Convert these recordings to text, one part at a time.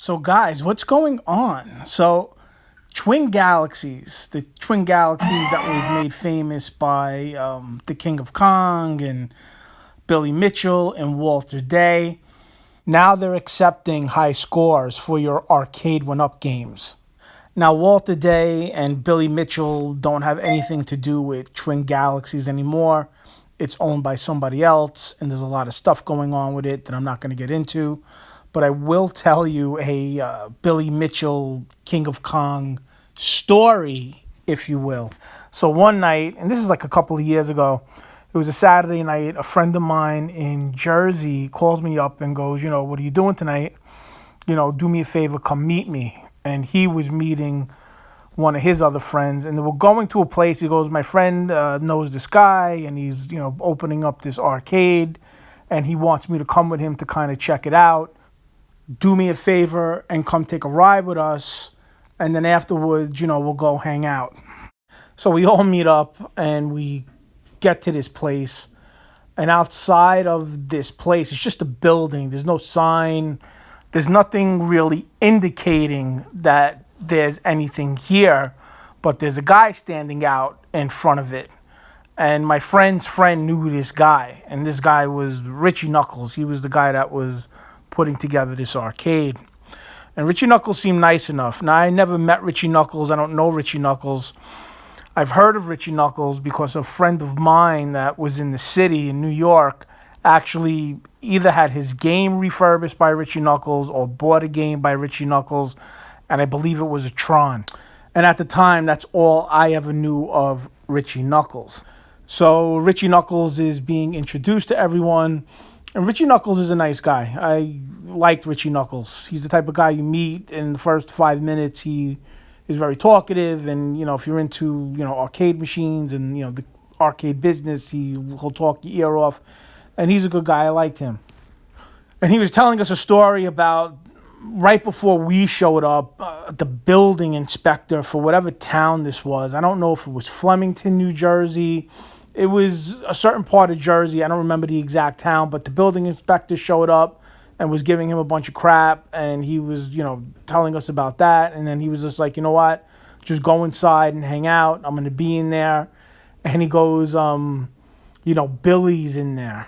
So, guys, what's going on? The Twin Galaxies that was made famous by the King of Kong and Billy Mitchell and Walter Day. Now they're accepting high scores for your Arcade1Up games. Now, Walter Day and Billy Mitchell don't have anything to do with Twin Galaxies anymore. It's owned by somebody else, and there's a lot of stuff going on with it that I'm not going to get into. But I will tell you a Billy Mitchell, King of Kong story, if you will. So one night, and this is like a couple of years ago, it was a Saturday night. A friend of mine in Jersey calls me up and goes, what are you doing tonight? Do me a favor, come meet me. And he was meeting one of his other friends, and they were going to a place. He goes, my friend knows this guy, and he's, opening up this arcade, and he wants me to come with him to kind of check it out. Do me a favor and come take a ride with us, and then afterwards, we'll go hang out. So we all meet up, and we get to this place, and outside of this place, it's just a building. There's no sign. There's nothing really indicating that there's anything here, but there's a guy standing out in front of it. And my friend's friend knew this guy, and this guy was Richie Knuckles. He was the guy that was putting together this arcade. And Richie Knuckles seemed nice enough. Now, I never met Richie Knuckles. I don't know Richie Knuckles. I've heard of Richie Knuckles because a friend of mine that was in the city in New York actually either had his game refurbished by Richie Knuckles or bought a game by Richie Knuckles, and I believe it was a Tron. And at the time, that's all I ever knew of Richie Knuckles. So Richie Knuckles is being introduced to everyone, and Richie Knuckles is a nice guy. I liked Richie Knuckles. He's the type of guy you meet in the first 5 minutes. He is very talkative, and if you're into arcade machines and the arcade business, he'll talk your ear off. And he's a good guy. I liked him. And he was telling us a story about right before we showed up, the building inspector for whatever town this was. I don't know if it was Flemington, New Jersey. It was a certain part of Jersey. I don't remember the exact town, but the building inspector showed up and was giving him a bunch of crap. And he was, telling us about that. And then he was just like, you know what? Just go inside and hang out. I'm going to be in there. And he goes, Billy's in there.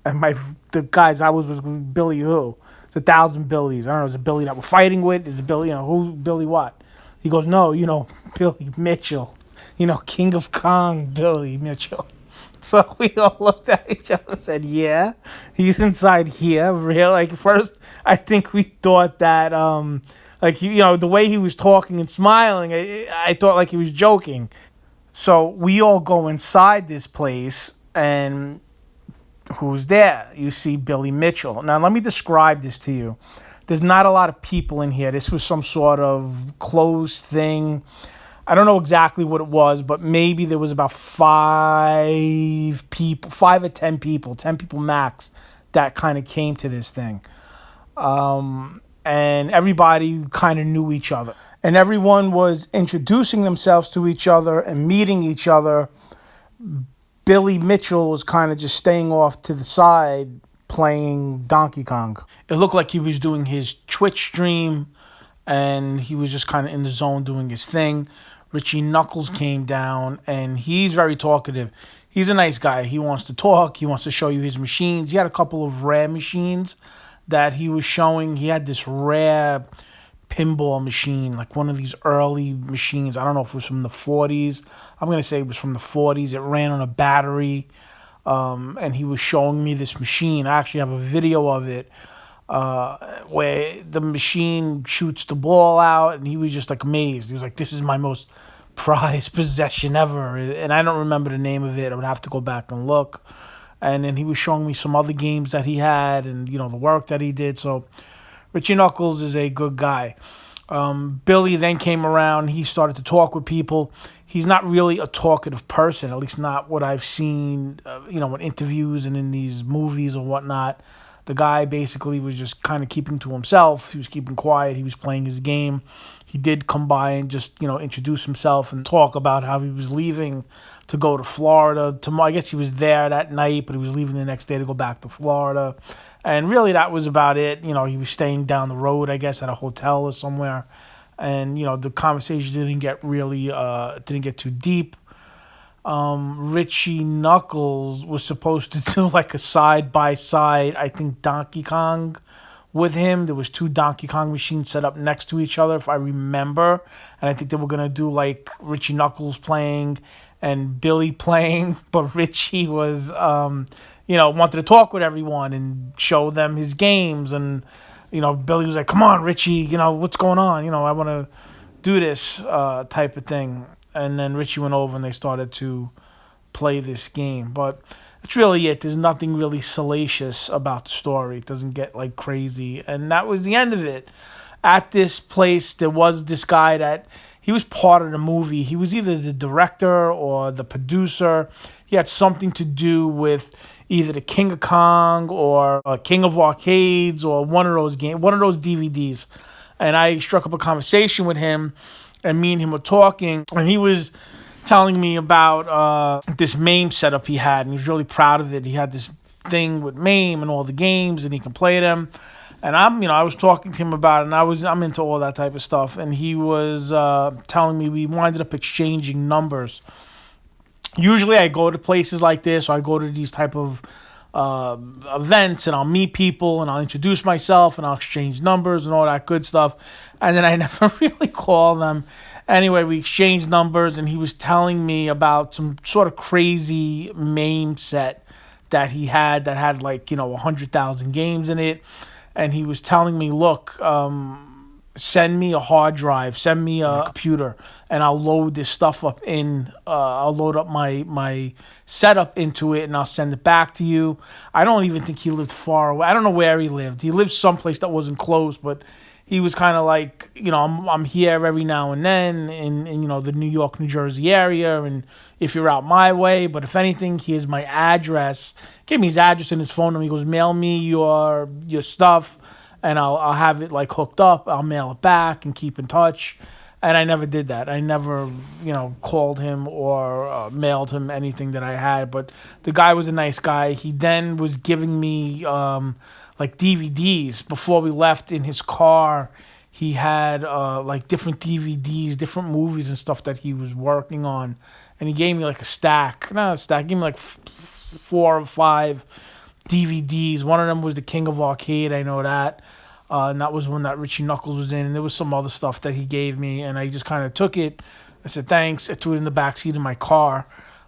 And the guys I was Billy who? It's 1,000 Billies. I don't know. Is it Billy that we're fighting with? Is it Billy, who, Billy what? He goes, no, Billy Mitchell. King of Kong, Billy Mitchell. So we all looked at each other and said, yeah, he's inside here. Real. Like, first, I think we thought that, the way he was talking and smiling, I thought like he was joking. So we all go inside this place, and who's there? You see Billy Mitchell. Now, let me describe this to you. There's not a lot of people in here. This was some sort of closed thing. I don't know exactly what it was, but maybe there was about 5 people, 5 or 10 people, 10 people max, that kind of came to this thing. And everybody kind of knew each other. And everyone was introducing themselves to each other and meeting each other. Billy Mitchell was kind of just staying off to the side playing Donkey Kong. It looked like he was doing his Twitch stream, and he was just kind of in the zone doing his thing. Richie Knuckles came down, and he's very talkative. He's a nice guy. He wants to talk. He wants to show you his machines. He had a couple of rare machines that he was showing. He had this rare pinball machine, like one of these early machines. I don't know if it was from the 40s. I'm going to say it was from the 40s. It ran on a battery, and he was showing me this machine. I actually have a video of it where the machine shoots the ball out, and he was just like amazed. He was like, this is my most prized possession ever. And I don't remember the name of it. I would have to go back and look. And then he was showing me some other games that he had and, the work that he did. So Richie Knuckles is a good guy. Billy then came around. He started to talk with people. He's not really a talkative person, at least not what I've seen, in interviews and in these movies or whatnot. The guy basically was just kind of keeping to himself. He was keeping quiet. He was playing his game. He did come by and just, introduce himself and talk about how he was leaving to go to Florida. I guess he was there that night, but he was leaving the next day to go back to Florida. And really, that was about it. He was staying down the road, I guess, at a hotel or somewhere. And, the conversation didn't get too deep. Richie Knuckles was supposed to do like a side by side, I think, Donkey Kong with him. There was two Donkey Kong machines set up next to each other, if I remember. And I think they were going to do like Richie Knuckles playing and Billy playing. But Richie was, wanted to talk with everyone and show them his games. And, Billy was like, come on, Richie, what's going on? I want to do this type of thing. And then Richie went over and they started to play this game. But that's really it. There's nothing really salacious about the story. It doesn't get like crazy. And that was the end of it. At this place, there was this guy that he was part of the movie. He was either the director or the producer. He had something to do with either the King of Kong or King of Arcades or one of those DVDs. And I struck up a conversation with him, and me and him were talking, and he was telling me about this MAME setup he had, and he was really proud of it. He had this thing with MAME and all the games, and he can play them. And I was talking to him about it, and I'm into all that type of stuff. And he was telling me we winded up exchanging numbers. Usually, I go to places like this, or I go to these type of events, and I'll meet people, and I'll introduce myself, and I'll exchange numbers and all that good stuff. And then I never really call them. Anyway, we exchanged numbers, and he was telling me about some sort of crazy MAME set that he had that had 100,000 games in it. And he was telling me, look, send me a hard drive, send me a computer, and I'll load this stuff up I'll load up my setup into it, and I'll send it back to you. I don't even think he lived far away. I don't know where he lived. He lived someplace that wasn't close, but he was kind of like, I'm here every now and then in the New York, New Jersey area, and if you're out my way, but if anything, here's my address. Gave me his address and his phone number. He goes, mail me your stuff, and I'll have it hooked up. I'll mail it back and keep in touch. And I never did that. I never, called him or mailed him anything that I had. But the guy was a nice guy. He then was giving me DVDs before we left in his car. He had different DVDs, different movies and stuff that he was working on. And he gave me a stack. Not a stack. He gave me 4 or 5 DVDs. One of them was the King of Arcade. I know that. And that was one that Richie Knuckles was in. And there was some other stuff that he gave me. And I just kind of took it. I said, thanks. I threw it in the backseat of my car.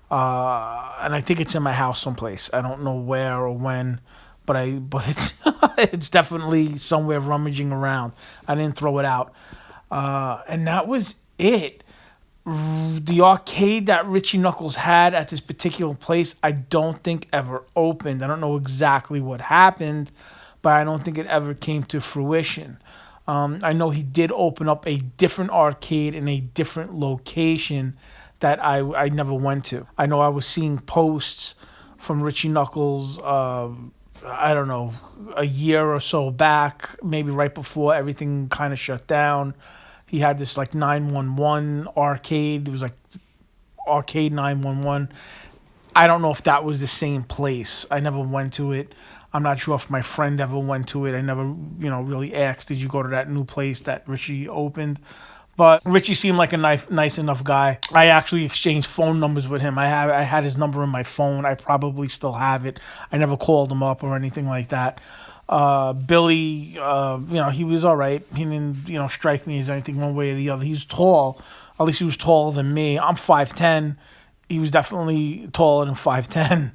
And I think it's in my house someplace. I don't know where or when. But it's it's definitely somewhere rummaging around. I didn't throw it out. And that was it. The arcade that Richie Knuckles had at this particular place, I don't think ever opened. I don't know exactly what happened, but I don't think it ever came to fruition. I know he did open up a different arcade in a different location that I never went to. I know I was seeing posts from Richie Knuckles, I don't know, a year or so back, maybe right before everything kind of shut down. He had this 911 arcade. It was Arcade 911. I don't know if that was the same place. I never went to it. I'm not sure if my friend ever went to it. I never, really asked, did you go to that new place that Richie opened? But Richie seemed like a nice enough guy. I actually exchanged phone numbers with him. I had his number in my phone. I probably still have it. I never called him up or anything like that. Billy, he was all right. He didn't, strike me as anything one way or the other. He's tall. At least he was taller than me. I'm 5'10". He was definitely taller than 5'10".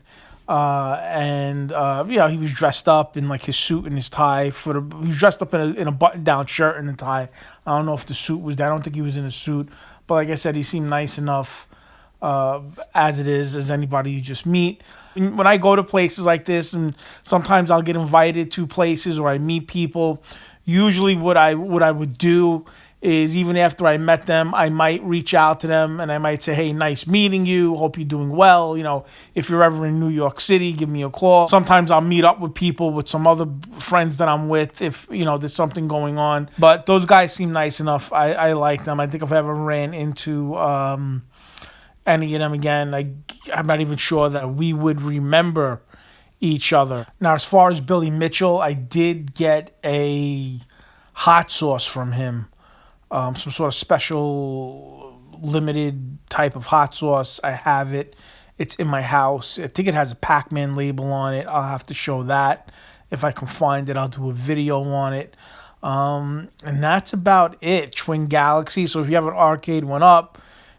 He was dressed up in his suit and his tie. He was dressed up in a button-down shirt and a tie. I don't know if the suit was there. I don't think he was in a suit. But like I said, he seemed nice enough as it is, as anybody you just meet. When I go to places like this, and sometimes I'll get invited to places or I meet people, usually what I would do is, even after I met them, I might reach out to them and I might say, hey, nice meeting you. Hope you're doing well. If you're ever in New York City, give me a call. Sometimes I'll meet up with people, with some other friends that I'm with, if, there's something going on. But those guys seem nice enough. I like them. I think if I ever ran into any of them again, I'm not even sure that we would remember each other. Now, as far as Billy Mitchell, I did get a hot sauce from him, some sort of special limited type of hot sauce. I have it. It's in my house. I think it has a Pac-Man label on it. I'll have to show that. If I can find it, I'll do a video on it. And that's about it. Twin Galaxies. So if you have an Arcade1Up,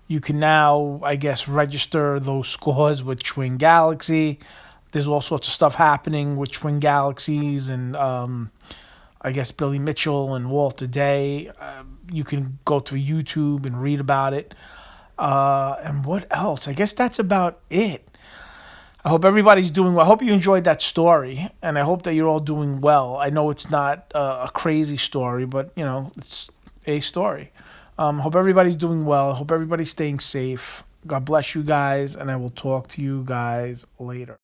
you can now, I guess, register those scores with Twin Galaxy. There's all sorts of stuff happening with Twin Galaxies and I guess Billy Mitchell and Walter Day. You can go through YouTube and read about it. And what else? I guess that's about it. I hope everybody's doing well. I hope you enjoyed that story, and I hope that you're all doing well. I know it's not a crazy story, but, it's a story. Hope everybody's doing well. I hope everybody's staying safe. God bless you guys, and I will talk to you guys later.